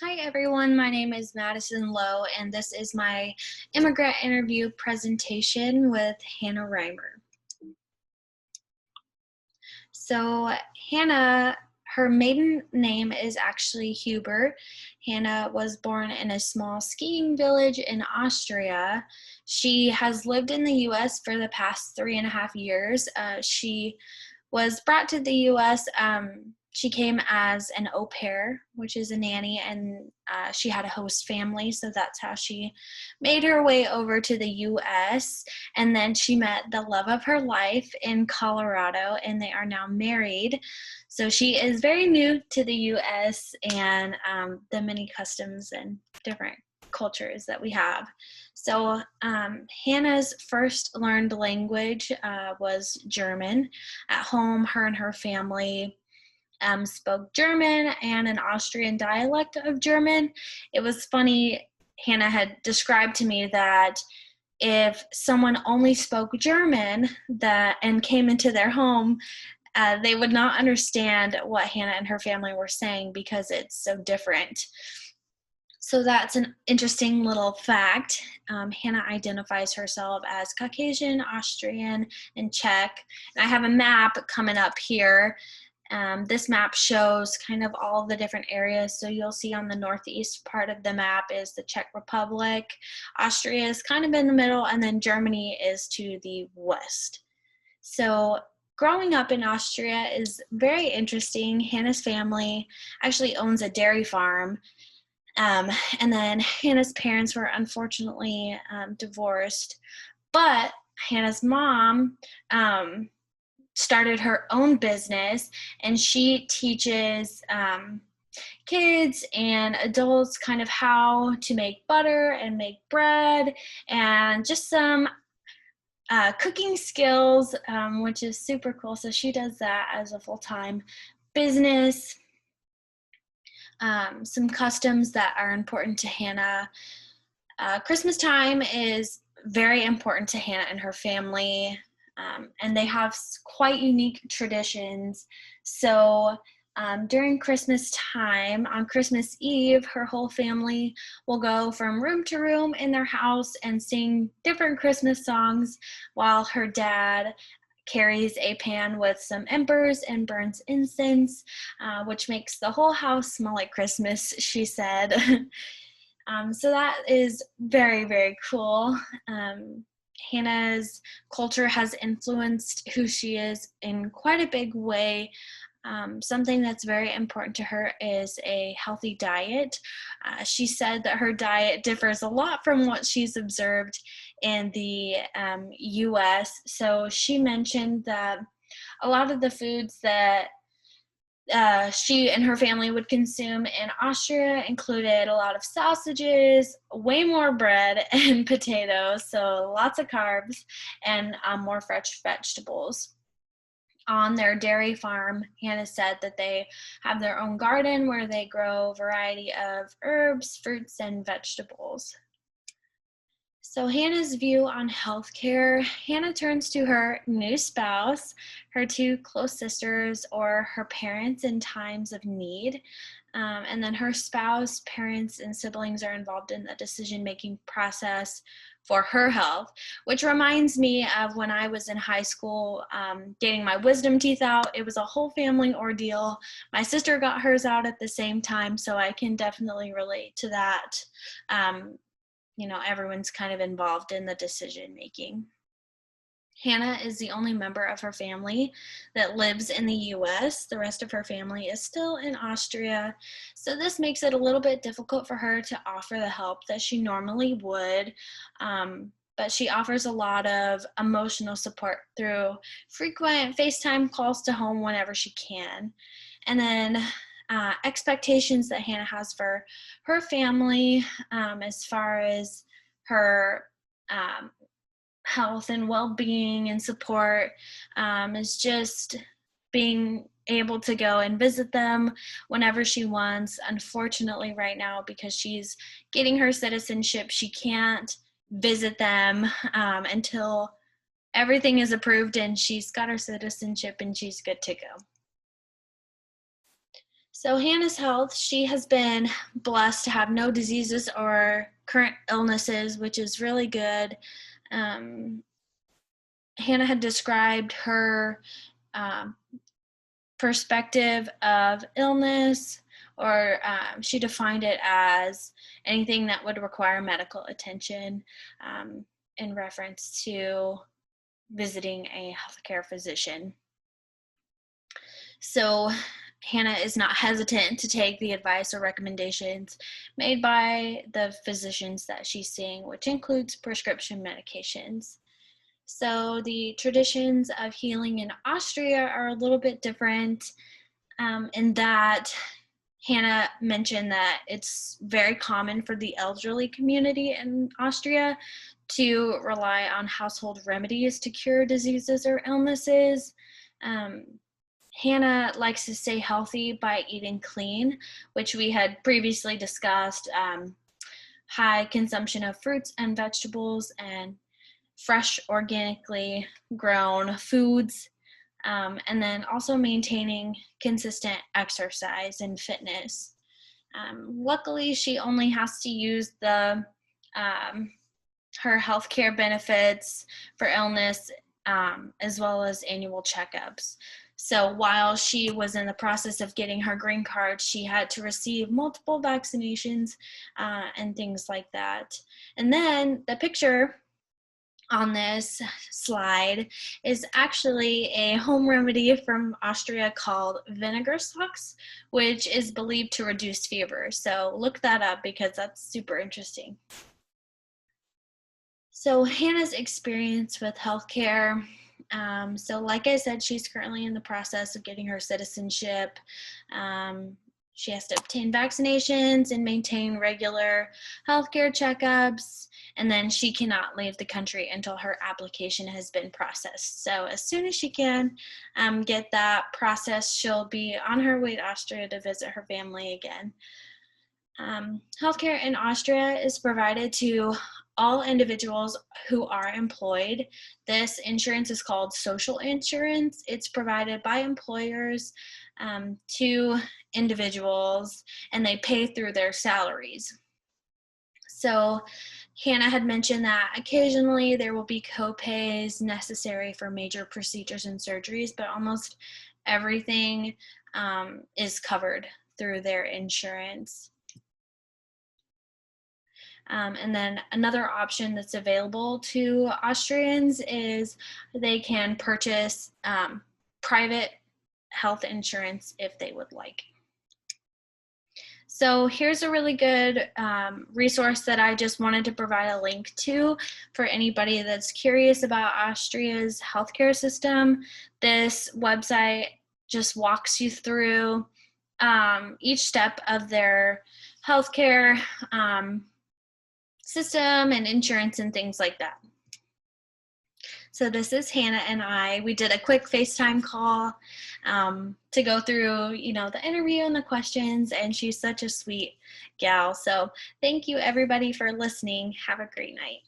Hi everyone, my name is Madison Lowe and this is my immigrant interview presentation with Hannah Reimer. So Hannah, her maiden name is actually Huber. Hannah was born in a small skiing village in Austria. She has lived in the US for the past 3.5 years. She was brought to the US. She came as an au pair, which is a nanny, and she had a host family, so that's how she made her way over to the US. And then she met the love of her life in Colorado, and they are now married. So she is very new to the US and the many customs and different cultures that we have. So Hannah's first learned language was German. At home, her and her family spoke German and an Austrian dialect of German. It was funny, Hannah had described to me that if someone only spoke German and came into their home, they would not understand what Hannah and her family were saying because it's so different. So that's an interesting little fact. Hannah identifies herself as Caucasian, Austrian, and Czech. And I have a map coming up here. This map shows kind of all the different areas. So you'll see on the northeast part of the map is the Czech Republic. Austria is kind of in the middle, and then Germany is to the west. So growing up in Austria is very interesting. Hannah's family actually owns a dairy farm. And then Hannah's parents were unfortunately divorced, but Hannah's mom started her own business, and she teaches kids and adults kind of how to make butter and make bread and just some cooking skills, which is super cool. So she does that as a full-time business. Some customs that are important to Hannah. Christmas time is very important to Hannah and her family, and they have quite unique traditions. So during Christmas time, on Christmas Eve, her whole family will go from room to room in their house and sing different Christmas songs while her dad carries a pan with some embers and burns incense, which makes the whole house smell like Christmas, she said. So that is very, very cool. Hannah's culture has influenced who she is in quite a big way. Something that's very important to her is a healthy diet. She said that her diet differs a lot from what she's observed in the US. So she mentioned that a lot of the foods that she and her family would consume in Austria included a lot of sausages, way more bread and potatoes, so lots of carbs, and more fresh vegetables. On their dairy farm, Hannah said that they have their own garden where they grow a variety of herbs, fruits, and vegetables. So Hannah's view on healthcare, Hannah turns to her new spouse, her two close sisters, or her parents in times of need. And then her spouse, parents, and siblings are involved in the decision-making process for her health, which reminds me of when I was in high school getting my wisdom teeth out. It was a whole family ordeal. My sister got hers out at the same time, so I can definitely relate to that. Everyone's kind of involved in the decision making. Hannah is the only member of her family that lives in the US. The rest of her family is still in Austria. So this makes it a little bit difficult for her to offer the help that she normally would. But she offers a lot of emotional support through frequent FaceTime calls to home whenever she can. And then expectations that Hannah has for her family as far as her health and well-being and support is just being able to go and visit them whenever she wants. Unfortunately, right now, because she's getting her citizenship, she can't visit them until everything is approved and she's got her citizenship and she's good to go. So Hannah's health, she has been blessed to have no diseases or current illnesses, which is really good. Um, Hannah had described her um, perspective of illness, or she defined it as anything that would require medical attention in reference to visiting a healthcare physician. So Hannah is not hesitant to take the advice or recommendations made by the physicians that she's seeing, which includes prescription medications. So the traditions of healing in Austria are a little bit different in that Hannah mentioned that it's very common for the elderly community in Austria to rely on household remedies to cure diseases or illnesses. Um, Hannah likes to stay healthy by eating clean, which we had previously discussed. High consumption of fruits and vegetables and fresh, organically grown foods, and then also maintaining consistent exercise and fitness. Luckily, she only has to use her healthcare benefits for illness as well as annual checkups. So while she was in the process of getting her green card, she had to receive multiple vaccinations and things like that. And then the picture on this slide is actually a home remedy from Austria called vinegar socks, which is believed to reduce fever. So look that up because that's super interesting. So Hannah's experience with healthcare. So like I said, she's currently in the process of getting her citizenship. She has to obtain vaccinations and maintain regular healthcare checkups, and then she cannot leave the country until her application has been processed. So as soon as she can get that processed, she'll be on her way to Austria to visit her family again. Healthcare in Austria is provided to all individuals who are employed. This insurance is called social insurance. It's provided by employers to individuals, and they pay through their salaries. So Hannah had mentioned that occasionally there will be co-pays necessary for major procedures and surgeries, but almost everything is covered through their insurance. And then another option that's available to Austrians is they can purchase private health insurance if they would like. So here's a really good resource that I just wanted to provide a link to for anybody that's curious about Austria's healthcare system. This website just walks you through each step of their healthcare system and insurance and things like that. So this is Hannah and I. We did a quick FaceTime call to go through, the interview and the questions, and she's such a sweet gal. So thank you everybody for listening. Have a great night.